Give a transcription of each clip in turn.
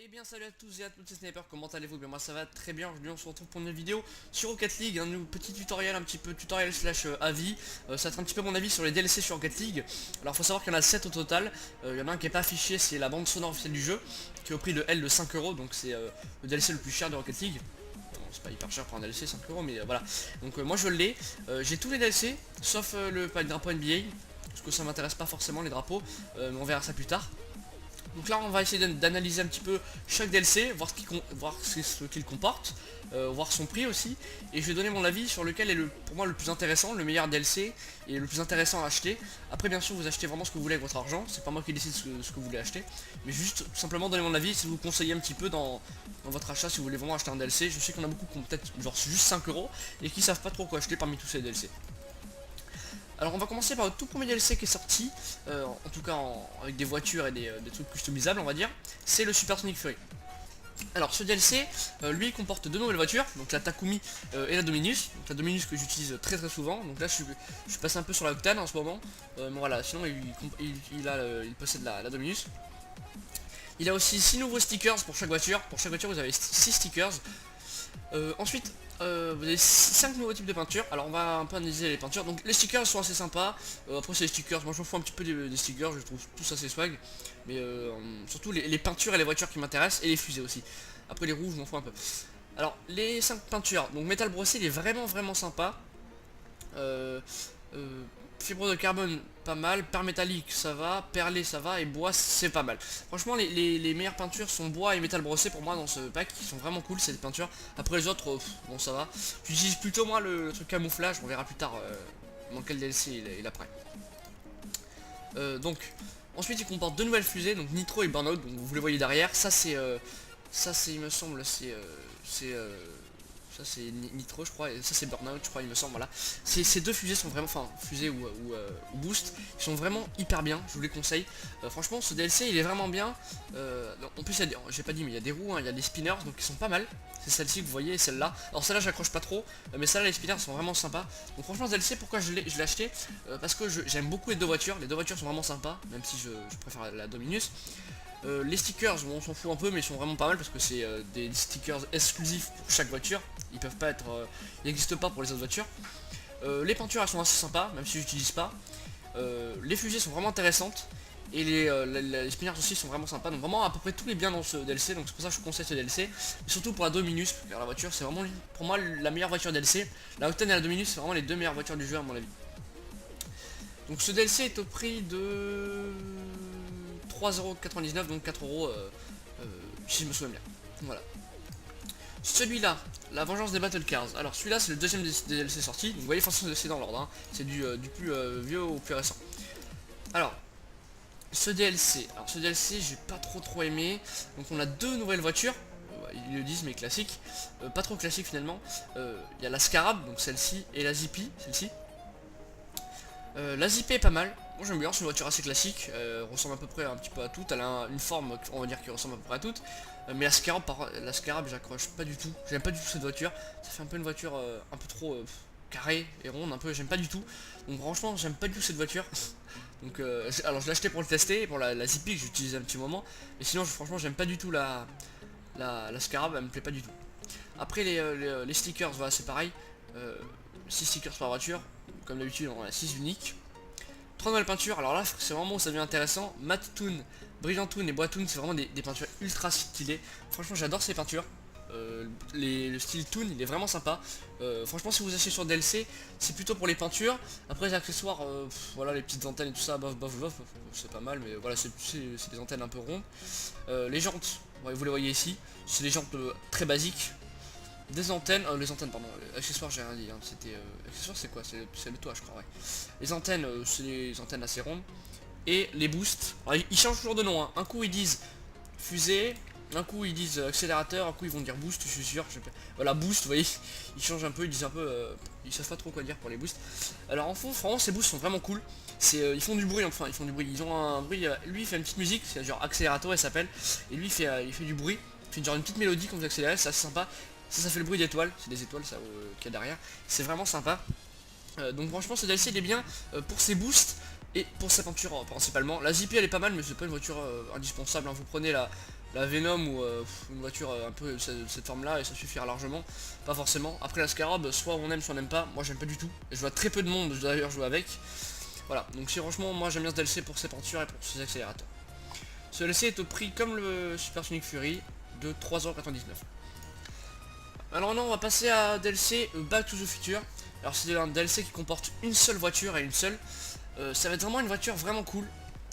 Eh bien salut à tous et à toutes, c'est Sniper, comment allez-vous? Bien moi ça va très bien, aujourd'hui on se retrouve pour une vidéo sur Rocket League, un petit tutoriel, un petit peu tutoriel slash avis. Ça va être un petit peu mon avis sur les DLC sur Rocket League. Alors faut savoir qu'il y en a 7 au total, il y en a un qui est pas affiché, c'est la bande sonore officielle du jeu, qui est au prix de L de 5 €, donc c'est le DLC le plus cher de Rocket League. Bon, c'est pas hyper cher pour un DLC 5 €, mais voilà. Donc moi je l'ai, j'ai tous les DLC, sauf le drapeau NBA, parce que ça m'intéresse pas forcément les drapeaux, mais on verra ça plus tard. Donc là on va essayer d'analyser un petit peu chaque DLC, voir ce qu'il comporte, voir son prix aussi, et je vais donner mon avis sur lequel est pour moi le plus intéressant, le meilleur DLC et le plus intéressant à acheter. Après bien sûr vous achetez vraiment ce que vous voulez avec votre argent, c'est pas moi qui décide ce que vous voulez acheter, mais juste tout simplement donner mon avis, si vous conseillez un petit peu dans votre achat, si vous voulez vraiment acheter un DLC. Je sais qu'on a beaucoup qui ont peut-être genre juste 5 € et qui savent pas trop quoi acheter parmi tous ces DLC. Alors on va commencer par le tout premier DLC qui est sorti, en tout cas avec des voitures et des trucs customisables on va dire, c'est le Super Sonic Fury. Alors ce DLC, lui comporte deux nouvelles voitures, donc la Takumi et la Dominus. Donc la Dominus que j'utilise très souvent, donc là je suis passé un peu sur la Octane en ce moment, mais voilà, sinon il possède la Dominus. Il a aussi 6 nouveaux stickers pour chaque voiture vous avez 6 stickers. Ensuite, vous avez 5 nouveaux types de peintures. Alors on va un peu analyser les peintures. Donc les stickers sont assez sympas. Après c'est les stickers, moi je m'en fous un petit peu des stickers, je trouve tous assez swag. Mais surtout les peintures et les voitures qui m'intéressent, et les fusées aussi. Après les rouges je m'en fous un peu. Alors les 5 peintures, donc métal brossé il est vraiment sympa. Euh, euh, Fibre de carbone pas mal, perle métallique ça va, perlé ça va, et bois c'est pas mal. Franchement les meilleures peintures sont bois et métal brossé pour moi dans ce pack, qui sont vraiment cool ces peintures. Après les autres, bon ça va. J'utilise plutôt moi le truc camouflage, on verra plus tard dans quel DLC il après. Donc ensuite il comporte deux nouvelles fusées, donc Nitro et Burnout, donc vous les voyez derrière. Ça c'est il me semble ça c'est Nitro je crois, et ça c'est Burnout je crois il me semble, voilà. Ces deux fusées sont vraiment, enfin fusées ou boost, ils sont vraiment hyper bien, je vous les conseille. Franchement ce DLC il est vraiment bien. En plus j'ai pas dit mais il y a des roues, hein, il y a des spinners donc ils sont pas mal. C'est celle-ci que vous voyez et celle-là. Alors celle-là j'accroche pas trop, mais celle-là les spinners sont vraiment sympas. Donc franchement ce DLC pourquoi je l'ai acheté, parce que j'aime beaucoup les deux voitures sont vraiment sympas, même si je préfère la Dominus. Les stickers, bon, on s'en fout un peu, mais ils sont vraiment pas mal parce que c'est des stickers exclusifs pour chaque voiture. Ils peuvent pas être, ils n'existent pas pour les autres voitures. Les peintures elles sont assez sympas, même si j'utilise pas. Les fusées sont vraiment intéressantes et les spinners aussi sont vraiment sympas. Donc vraiment à peu près tous les biens dans ce DLC. Donc c'est pour ça que je conseille ce DLC. Et surtout pour la Dominus, car la voiture c'est vraiment pour moi la meilleure voiture DLC. La Octane et la Dominus c'est vraiment les deux meilleures voitures du jeu à mon avis. Donc ce DLC est au prix de 3,99 €, donc 4 € si je me souviens bien. Voilà. Celui-là, la vengeance des Battle Cars. Alors celui-là c'est le deuxième des DLC sorti. Donc vous voyez forcément c'est dans l'ordre, hein. C'est du plus vieux au plus récent. Alors ce DLC, j'ai pas trop aimé. Donc on a deux nouvelles voitures. Ils le disent mais classique. Pas trop classique finalement. Il y a la Scarab, donc celle-ci, et la Zippy, celle-ci. La Zippy est pas mal. Moi j'aime bien, c'est une voiture assez classique, ressemble à peu près un petit peu à toutes, elle a une forme on va dire qui ressemble à peu près à toutes. Mais la Scarab j'accroche pas du tout, j'aime pas du tout cette voiture, ça fait un peu une voiture un peu trop carrée et ronde un peu, j'aime pas du tout. Donc franchement j'aime pas du tout cette voiture. Donc alors je l'ai acheté pour le tester, pour la Zippy que j'utilise un petit moment, mais sinon franchement j'aime pas du tout la Scarab, elle me plaît pas du tout. Après les stickers, voilà c'est pareil, 6 stickers par voiture, comme d'habitude on a 6 uniques. 3 nouvelles peintures, alors là c'est vraiment où ça devient intéressant. Matte Toon, Brillant Toon et Bois Toon, c'est vraiment des peintures ultra stylées. Franchement j'adore ces peintures. Le style Toon il est vraiment sympa. Franchement si vous achetez sur DLC c'est plutôt pour les peintures. Après les accessoires, voilà les petites antennes et tout ça, bof, c'est pas mal, mais voilà c'est des antennes un peu rondes. Les jantes, ouais, vous les voyez ici, c'est des jantes très basiques. Des antennes, les antennes pardon, accessoires j'ai rien dit, hein. C'était accessoires c'est quoi, c'est le toit je crois, ouais. Les antennes, c'est des antennes assez rondes. Et les boosts, alors, ils changent toujours de nom, hein. Un coup ils disent fusée, un coup ils disent accélérateur, un coup ils vont dire boost, je suis sûr, voilà boost, vous voyez, ils changent un peu, ils disent un peu, ils savent pas trop quoi dire pour les boosts. Alors en fond, vraiment ces boosts sont vraiment cool, ils font du bruit, enfin ils font du bruit, ils ont un bruit, lui il fait une petite musique, c'est genre accélérateur elle s'appelle, et lui il fait du bruit, il fait genre une petite mélodie quand vous accélérez, c'est assez sympa. Ça fait le bruit d'étoiles, c'est des étoiles ça qu'il y a derrière, c'est vraiment sympa. Donc franchement ce DLC il est bien pour ses boosts et pour sa peinture principalement. La Zippy elle est pas mal mais c'est pas une voiture indispensable, hein. Vous prenez la Venom ou une voiture un peu de cette forme là et ça suffira largement. Pas forcément. Après la Scarab, soit on aime soit on n'aime pas. Moi j'aime pas du tout. Et je vois très peu de monde d'ailleurs jouer avec. Voilà, donc si franchement moi j'aime bien ce DLC pour ses peintures et pour ses accélérateurs. Ce DLC est au prix comme le Super Sonic Fury de 3,99€. Alors maintenant on va passer à DLC Back to the Future. Alors c'est un DLC qui comporte une seule voiture et une seule. Ça va être vraiment une voiture vraiment cool.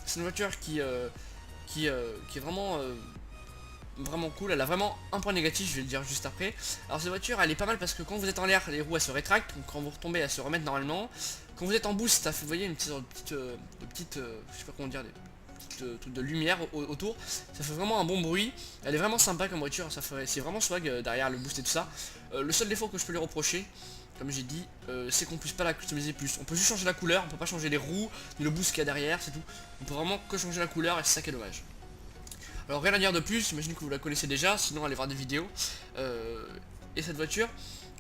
C'est une voiture qui est vraiment vraiment cool. Elle a vraiment un point négatif, je vais le dire juste après. Alors cette voiture elle est pas mal parce que quand vous êtes en l'air les roues elles se rétractent, donc quand vous retombez elles se remettent normalement. Quand vous êtes en boost, vous voyez une petite, je sais pas comment dire, de lumière autour. Ça fait vraiment un bon bruit. Elle est vraiment sympa comme voiture, c'est vraiment swag derrière le boost et tout ça. Le seul défaut que je peux lui reprocher, comme j'ai dit, c'est qu'on puisse pas la customiser plus. On peut juste changer la couleur, on peut pas changer les roues, ni le boost qu'il y a derrière, c'est tout. On peut vraiment que changer la couleur et c'est ça qui est dommage. Alors rien à dire de plus, j'imagine que vous la connaissez déjà, sinon allez voir des vidéos. Et cette voiture,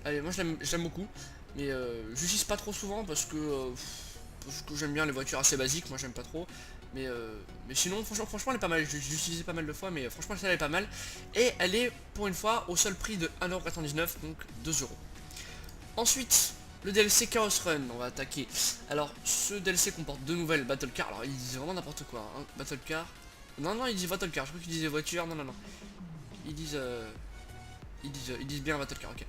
allez, moi je l'aime beaucoup, mais j'utilise pas trop souvent parce que j'aime bien les voitures assez basiques, moi j'aime pas trop. Mais sinon franchement elle est pas mal, j'ai utilisé pas mal de fois, mais franchement celle-là est pas mal. Et elle est pour une fois au seul prix de 1,99€, donc 2€. Ensuite, le DLC Chaos Run, on va attaquer. Alors ce DLC comporte deux nouvelles Battle Car, alors ils disent vraiment n'importe quoi, hein. Battle Car. Non, ils disent Battle Car, je crois qu'ils disaient voiture, non. Ils disent ils disent bien Battle Car, ok.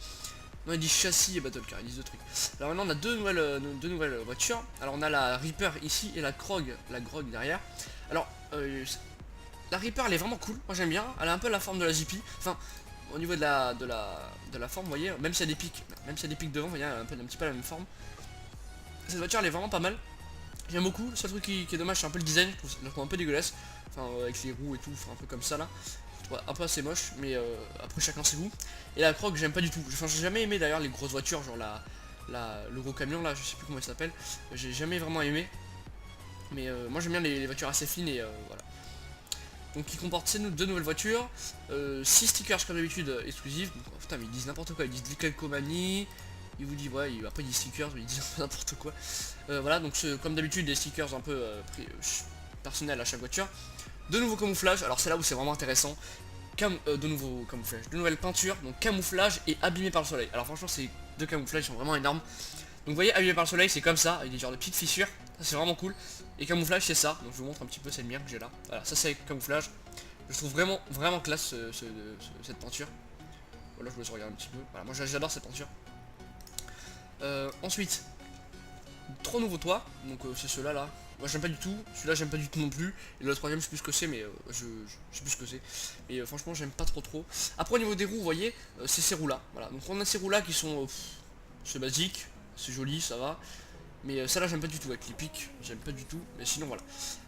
Non, ils disent châssis et Battle Car, ils disent deux trucs. Alors maintenant on a deux nouvelles voitures. Alors on a la Reaper ici et la Grog derrière. Alors la Reaper elle est vraiment cool, moi j'aime bien. Elle a un peu la forme de la GP. Enfin, au niveau de la forme, vous voyez, même s'il y a des pics devant, vous voyez, elle a un petit peu la même forme. Cette voiture elle est vraiment pas mal. J'aime beaucoup. Le seul truc qui est dommage c'est un peu le design, je trouve un peu dégueulasse. Enfin avec les roues et tout, un peu comme ça là. Un peu assez moche, mais après chacun ses goûts. Et la Croc j'aime pas du tout. Enfin j'ai jamais aimé d'ailleurs les grosses voitures, genre le gros camion là, je sais plus comment il s'appelle. J'ai jamais vraiment aimé. Mais moi j'aime bien les voitures assez fines et voilà. Donc qui comporte ces deux nouvelles voitures, 6 stickers comme d'habitude exclusifs. Donc, oh, putain mais ils disent n'importe quoi, ils disent Calcomanie. Il vous dit ouais, après ils disent stickers, mais ils disent n'importe quoi. Voilà, donc comme d'habitude des stickers un peu personnels à chaque voiture. De nouveaux camouflages, alors c'est là où c'est vraiment intéressant. De nouveaux camouflages, de nouvelles peintures, donc camouflage et abîmé par le soleil. Alors franchement ces deux camouflages sont vraiment énormes. Donc vous voyez, abîmé par le soleil c'est comme ça, avec des genres de petites fissures, ça c'est vraiment cool. Et camouflage c'est ça, donc je vous montre un petit peu, c'est le mien que j'ai là. Voilà, ça c'est camouflage. Je trouve vraiment classe cette peinture. Voilà, je vous laisse regarder un petit peu. Voilà, moi j'adore cette peinture. Ensuite, 3 nouveaux toits, donc c'est ceux-là là. Moi j'aime pas du tout, celui-là j'aime pas du tout non plus. Et le troisième je sais plus ce que c'est, mais je sais plus ce que c'est. Mais franchement j'aime pas trop. Après au niveau des roues, vous voyez, c'est ces roues là. Voilà, donc on a ces roues là qui sont c'est basique, c'est joli, ça va. Mais ça là j'aime pas du tout avec les pics, j'aime pas du tout. Mais sinon voilà.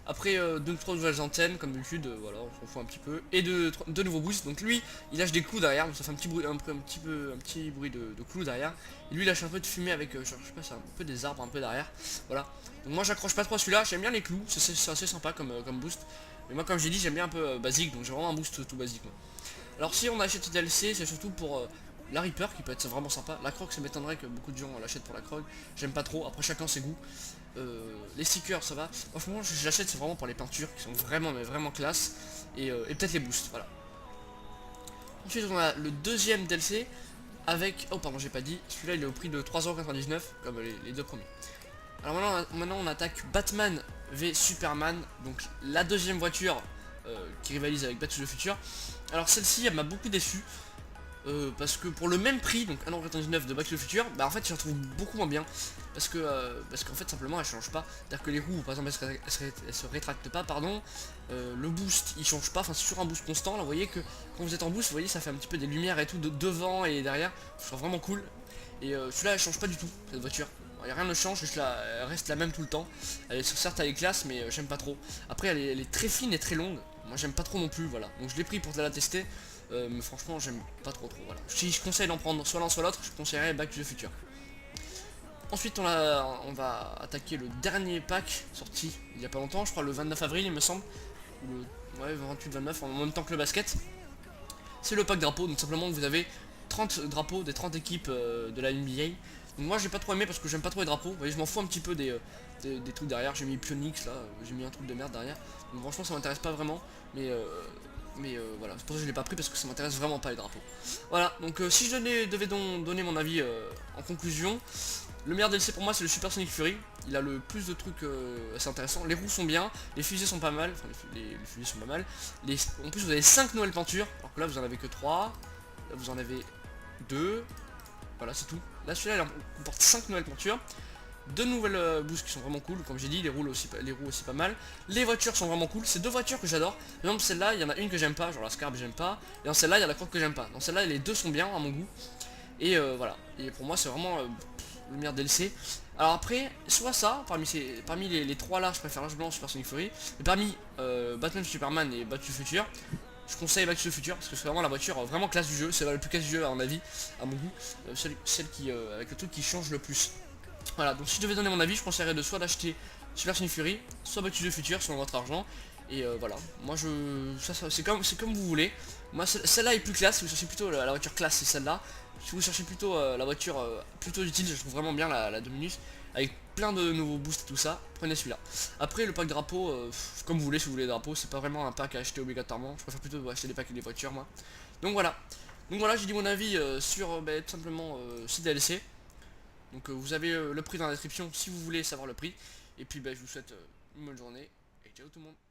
Après 2-3 nouvelles antennes comme d'habitude, voilà, on s'en fout un petit peu. Et deux nouveaux boosts. Donc lui il lâche des clous derrière, donc ça fait un petit bruit, un petit bruit de clous derrière. Et lui il lâche un peu de fumée avec genre, je sais pas, c'est un peu des arbres un peu derrière. Voilà. Donc moi j'accroche pas trop à celui-là, j'aime bien les clous, c'est assez sympa comme boost. Mais moi comme j'ai dit j'aime bien un peu basique, donc j'ai vraiment un boost tout basique moi. Alors si on achète ce DLC c'est surtout pour la Reaper qui peut être vraiment sympa. La Croc ça m'étonnerait que beaucoup de gens l'achètent pour la Croc. J'aime pas trop, après chacun ses goûts. Les stickers ça va. Franchement je l'achète c'est vraiment pour les peintures qui sont vraiment classe. Et peut-être les boosts, voilà. Ensuite on a le deuxième DLC avec... Oh pardon j'ai pas dit, celui-là il est au prix de 3,99€ comme les deux premiers. Alors maintenant on attaque Batman v Superman, donc la deuxième voiture qui rivalise avec Back to the Future. Alors celle-ci elle m'a beaucoup déçu. Parce que pour le même prix, donc 1,99€ de Back to the Future, bah en fait je la trouve beaucoup moins bien. Parce qu'en fait simplement elle change pas. C'est-à-dire que les roues par exemple elles se rétractent pas, pardon. Le boost il change pas, enfin c'est sur un boost constant. Là vous voyez que quand vous êtes en boost, vous voyez ça fait un petit peu des lumières et tout de devant et derrière. Je trouve vraiment cool. Et celui-là elle change pas du tout, cette voiture. Il rien ne change, juste elle reste la même tout le temps. Certes elle est classe mais j'aime pas trop. Après elle est très fine et très longue. Moi j'aime pas trop non plus, voilà. Donc je l'ai pris pour la tester. Mais franchement j'aime pas trop voilà. Si je conseille d'en prendre soit l'un soit l'autre, je conseillerais Back to the Future. Ensuite on va attaquer le dernier pack sorti il y a pas longtemps, je crois le 29 avril il me semble. Ou ouais 28-29 en même temps que le basket. C'est le pack drapeau, donc simplement vous avez 30 drapeaux des 30 équipes de la NBA. Donc moi j'ai pas trop aimé parce que j'aime pas trop les drapeaux. Vous voyez je m'en fous un petit peu des trucs derrière, j'ai mis Pionix là, j'ai mis un truc de merde derrière. Donc franchement ça m'intéresse pas vraiment. Mais Mais voilà, c'est pour ça que je l'ai pas pris parce que ça m'intéresse vraiment pas les drapeaux. Voilà, donc si je devais donc donner mon avis en conclusion, le meilleur DLC pour moi c'est le Super Sonic Fury. Il a le plus de trucs assez intéressants. Les roues sont bien, les fusées sont pas mal, enfin les fusées sont pas mal. En plus vous avez 5 nouvelles peintures, alors que là vous en avez que 3. Là vous en avez 2. Voilà, c'est tout. Là celui-là il comporte 5 nouvelles peintures. Deux nouvelles boosts qui sont vraiment cool, comme j'ai dit, les roues aussi pas mal. Les voitures sont vraiment cool, c'est deux voitures que j'adore. Par exemple celle-là, il y en a une que j'aime pas, genre la Scarab j'aime pas. Et dans celle-là, il y a la Croque que j'aime pas. Dans celle-là, les deux sont bien à mon goût. Et voilà, et pour moi c'est vraiment le meilleur DLC. Alors après, soit ça, parmi les trois là, je préfère largement Super Sonic Fury. Et parmi Batman Superman et Back to the Future, je conseille Back to the Future parce que c'est vraiment la voiture vraiment classe du jeu. C'est la plus classe du jeu à mon avis, à mon goût. Celle qui, avec le truc qui change le plus. Voilà, donc si je devais donner mon avis, je conseillerais de soit d'acheter Super Sonic Fury, soit Back to the Future selon votre argent. Et voilà, moi c'est comme vous voulez. Moi celle-là est plus classe, si vous cherchez plutôt la voiture classe, c'est celle-là. Si vous cherchez plutôt la voiture plutôt utile, je trouve vraiment bien la Dominus. Avec plein de nouveaux boosts et tout ça, prenez celui-là. Après le pack drapeau, comme vous voulez, si vous voulez des drapeaux, c'est pas vraiment un pack à acheter obligatoirement. Je préfère plutôt acheter des packs avec des voitures moi. Donc voilà. Donc voilà, j'ai dit mon avis sur tout simplement ce DLC. Donc vous avez le prix dans la description si vous voulez savoir le prix. Et puis je vous souhaite une bonne journée et ciao tout le monde.